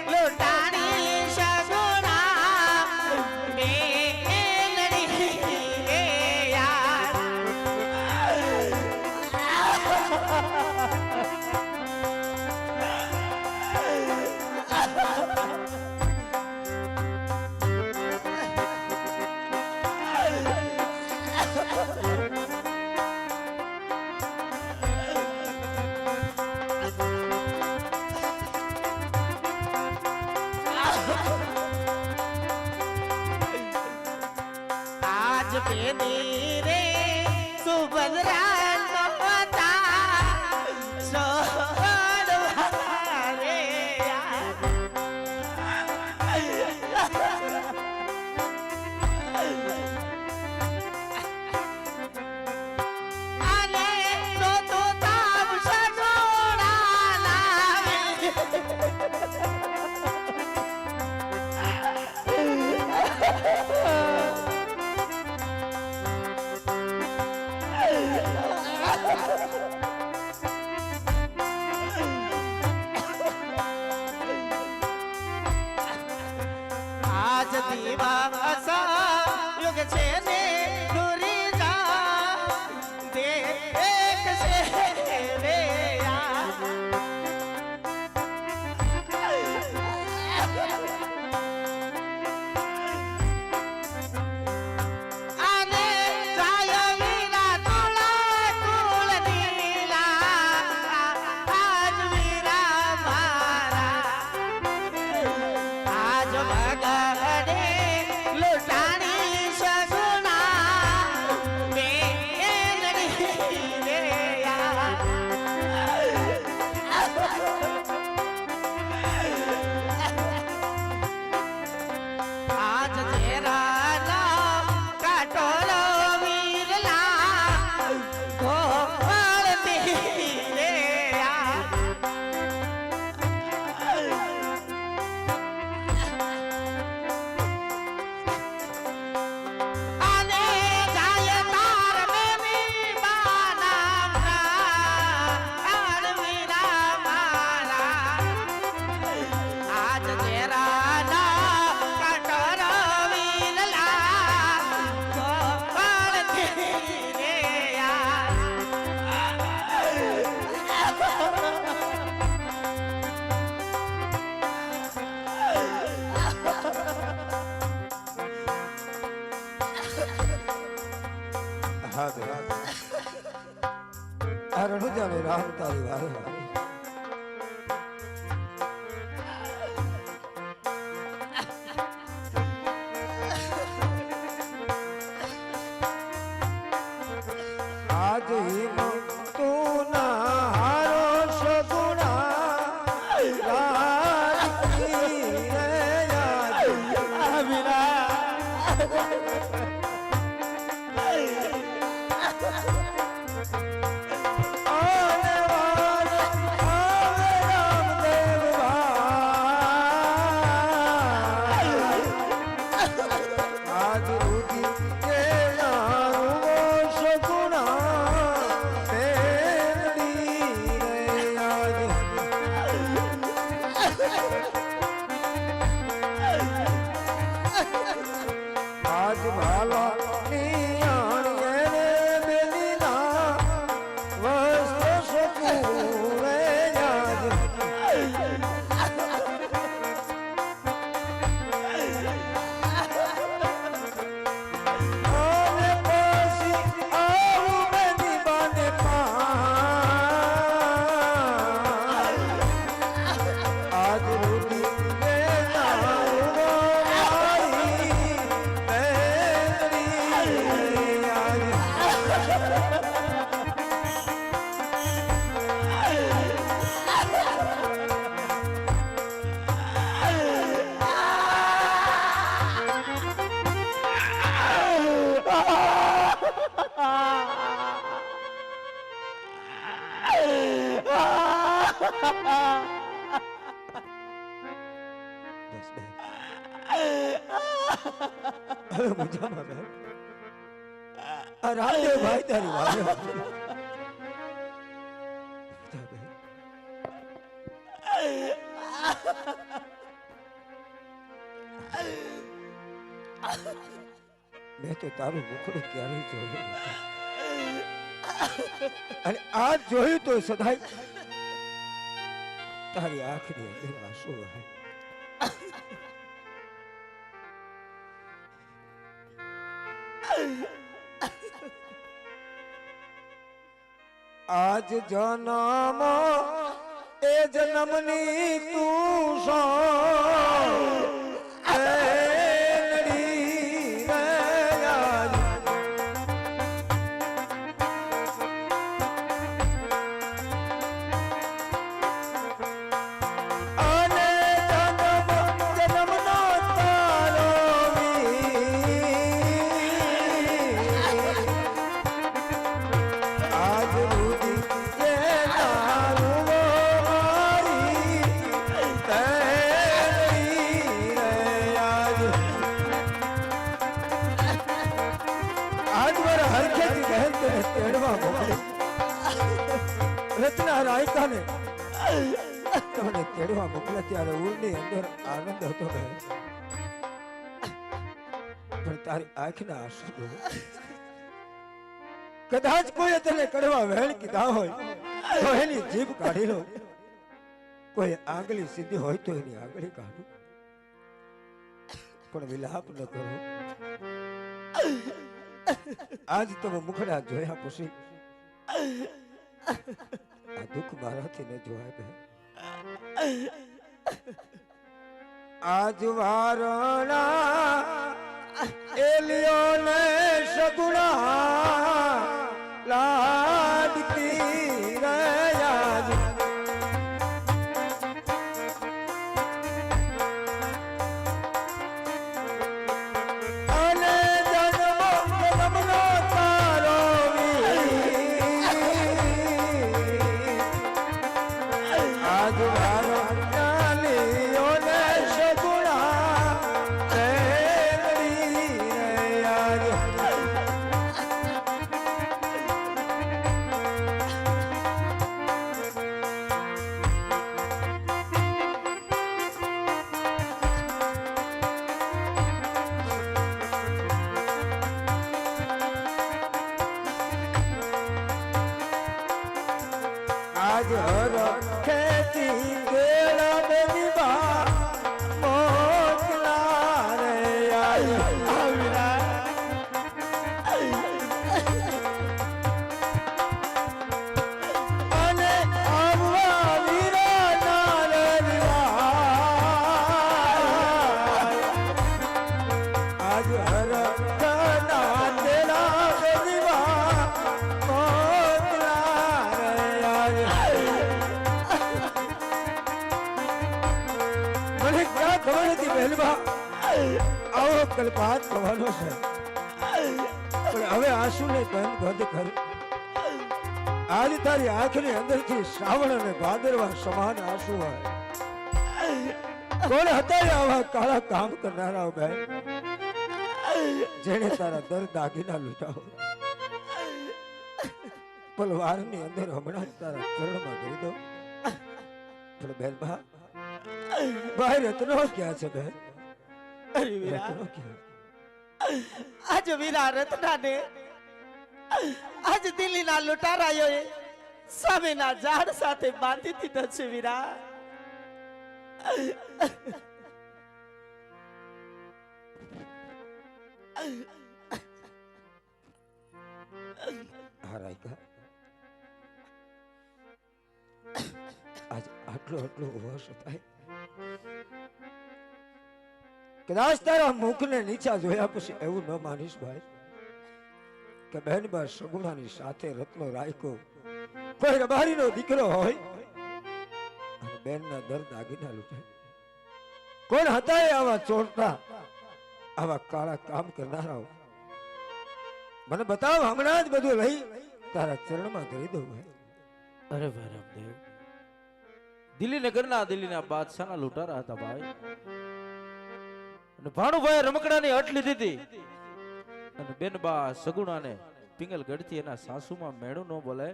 લૂંટાણી સગુણા મેલડી રે યાર આજ પેદી રે સુભદ્રા નહોતા સોડવા રે યાર આને તો તાવ સગુણા લાવે આજ દિવસ યુગ છે ને દૂરી જા દેખ છે રે યાર આને જાય વીરા તોલા કુલ નીલા આજ વીરા મારા આજ બગાડે લૂંટાણી સગુણા મેલડી રે યાર આજ જેરાના કાટોલો વીરલા ગોળતી રે યાર આને જાય તાર મેમી બાના આડ વીરા મારા આજ જેરાના કાટોલો વીરલા ગોળતી રે યાર હા તો આ રણુજાનો રામ તારી વારે આજ હિમ તું ના હારો સગુણા લાગી રે યાદ આજ ભાલા નિયાણીએ બેલીના વસ્ત્ર સકુરે યાદ અને પછી બસ બેન હવે મજામાં બેન આ રામદેવ ભાઈ તારી વારે આવશે. જા બેન. મેં તો તારું મુખડું ક્યારેય જોયું નથી. અને આ જોયું તો સદાય તારી આંખની અંદર આંસુ વહે. આજ જન્મ એ જન્મની તું સો રચના રાયકાને તમને તેડવા મોકલે ત્યારે ઉરની અંદર આનંદ હતો ભાઈ, પણ તારી આંખના આંસુ જોઈ. કદાચ કોઈ તને કડવા વહેણ કીધા હોય તો એની જીભ કાઢી લો, કોઈ આંગળી સીધી હોય તો એની આંગળી કાઢો, પણ વિલાપ ન કરો. આજ તમે મુખડા જોયા પછી આ દુઃખ મારાથી ન જોવાય બે. આજ વારણા એલિયો ને સગુણા લાડકી રયાજ આજ હર ખેતી ગેલા દેવી બા મોકલા રે આવિરા અને આવવા વીરા નારવા આજ હર કના દેલા દેવી બા મોકલા રે મને ક્યાં ખબર હતી બહેનબા આવો કલ્પાત થવાનો છે, પણ હવે આંસુ ને બંધ કર. આજ તારી આંખની અંદરથી શ્રાવણ અને ભાદરવા સમાન આંસુ હોય. કોણ હતા આવા કાળા કામ કરનારા ભાઈ જેને તારા દર દાગીના લૂંટાવો? પલવારની અંદર હમણાં જ તારા ચરણમાં ધરી દો. પણ બહેનબા ભાઈ રત્નો ક્યાં છે બેન? અરે વીરા, રત્નો ક્યાં? આજ વીરા રત્નાને આજ દિલ્હીના લૂંટારાયોએ સામેના ઝાડ સાથે બાંધી દીધો છે વીરા. હા રાયકા, આજ આટલો વર્ષ થાય. કદાચ તારા મુખને નીચા જોયા પછી એવું ન માનીશ ભાઈ કે બહેન બા સગુણાની સાથે રત્નો રાયકો કોઈ રબારીનો દીકરો હોય અને બેનના દર દાગીના લૂંટે. કોણ હતા એ આવા ચોરતા, આવા કાળા કામ કરનારાઓ? મને બતાવ, હમણાં જ બધું લઈ તારા ચરણમાં ધરી દઉં ભાઈ. અરે ભાઈ રામદેવ, દિલ્હી નગરના દિલ્હીના બાદશાહના લૂંટારા હતા ભાઈ. અને ભાણુભાઈ રમકડાની હટ લીધી હતી અને બેનબા સગુણાને પિંગલ ગઢથી એના સાસુમાં મેણું ન બોલે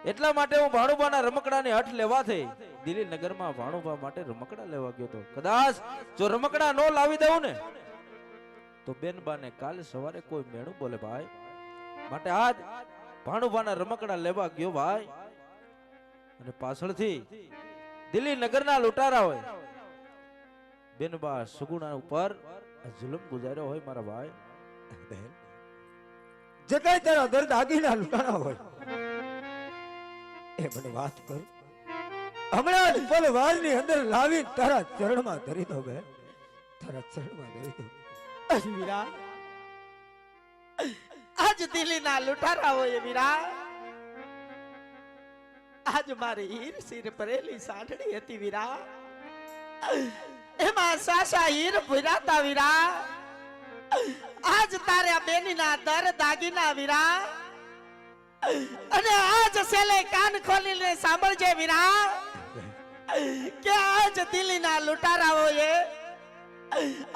એટલા માટે હું ભાણુબાના રમકડાની હટ લેવા થઈ દિલ્હી નગરમાં ભાણુબા માટે રમકડા લેવા ગયો તો કદાચ જો રમકડા નો લાવી દઉં ને તો બેનબાને કાલે સવારે કોઈ મેણું બોલે ભાઈ માટે આજ ભાણુબાના રમકડા લેવા ગયો ભાઈ અને પાછળથી દિલ્હી નગરના લૂંટારા હોય બેનબા સુગુણા ઉપર જુલમ ગુજાર્યો હોય મારા ભાઈ બહેન જે કઈ તારા દર્દ આગીના લૂંટાણા હોય એ મને વાત કર હમણાં જ પલ વારની અંદર લાવી તારા ચરણમાં ધરી દો બેન તારા ચરણમાં ધરી દો વીરા આજ દિલ્હીના લૂંટારા હોય વીરા આજ મારી હીર સિર ભરેલી સાંઢળી હતી વીરા એમાં સાસા હીર ભૂરાતા વીરા આજ તારે બેનીના દર દાગીના વીરા અને આજ સેલે કાન ખોલીને સાંભળજે વીરા કે આજ દિલ્હીના લૂંટારાઓએ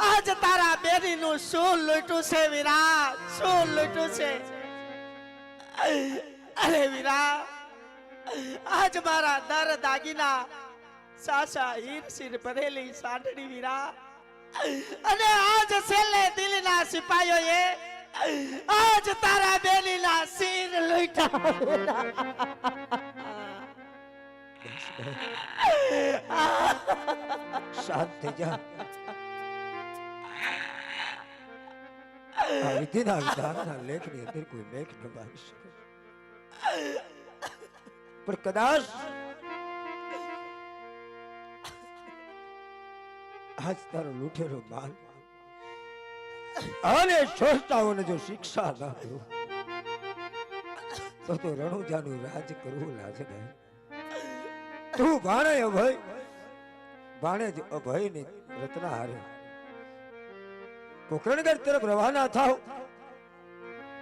આજ તારા બેનીનું શું લૂંટ્યું છે વીરા શું લૂંટ્યું છે અરે વીરા આજ મારા દર દાગીના સાસા હીર સિર ભરેલી સાંઢળી વીરા અને આજ છેલ્લે દિલ્હીના સિપાહીઓએ આજ તારા બેનીના સિર શાંત થઈ જા આ વિધિના વિધાનના લેખની અંદર કોઈ લેખ ન બાંધી શકે પણ કદાચ આજ તારો લૂંટેલો માલ અને શોષતાઓને જો શિક્ષા ના કરું તો રણુજાનું રાજ કરવું લાજે નહીં તું ભાણે જ અભય ને રત્ના હારે પોકરણગઢ તરફ રવાના થાવ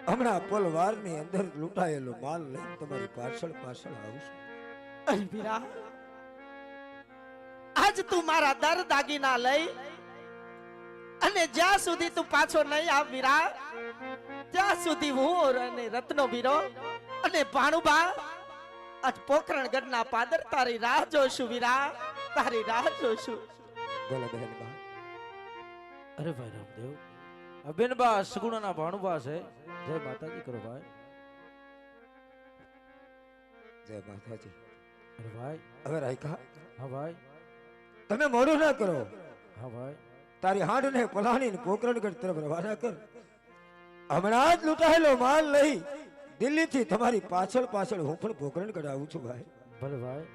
હમણાં પલવાર ની અંદર લૂંટાયેલો માલ લઈને તમારી પાછળ આવશું અરે વીરા આજ તું મારા દર દાગીના લઈ અને જ્યાં સુધી તું પાછો નહીં આવ વીરા ત્યાં સુધી હું અને રત્નો વીરો અને ભાણુબા આજ પોખરણગઢના પાદર તારી રાહ જોશું વીરા તારી રાહ જોશું બોલો બહેનબા અરે ભાઈ રામદેવ આ બેનબા સગુણાના ભાણુબા છે જય માતાજી કરો ભાઈ જય માતાજી અરે ભાઈ હવે રાયકા હા ભાઈ તમે મોડું ના કરો હા ભાઈ તારી હાંડ ને પલાણી ને પોકરણગઢ તરફ રવાના કર હમણાં જ લૂંટાયેલો માલ લઈ દિલ્હી થી તમારી પાછળ હું પણ પોકરણગઢ આવું છું ભાઈ ભલે ભાઈ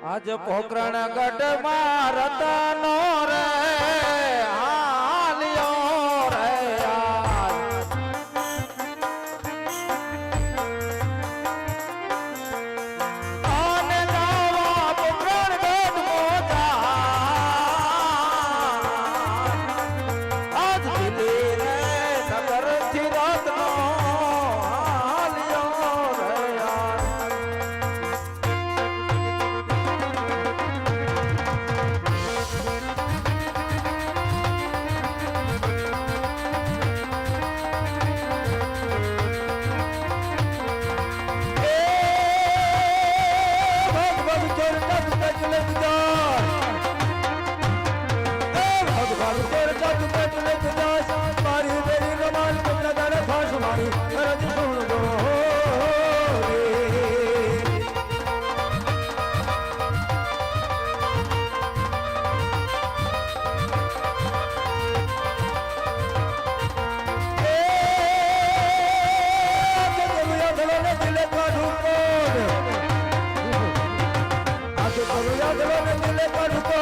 આજ પોકરણગઢ માં રતનો રે હાલ્યો રે ઢોકો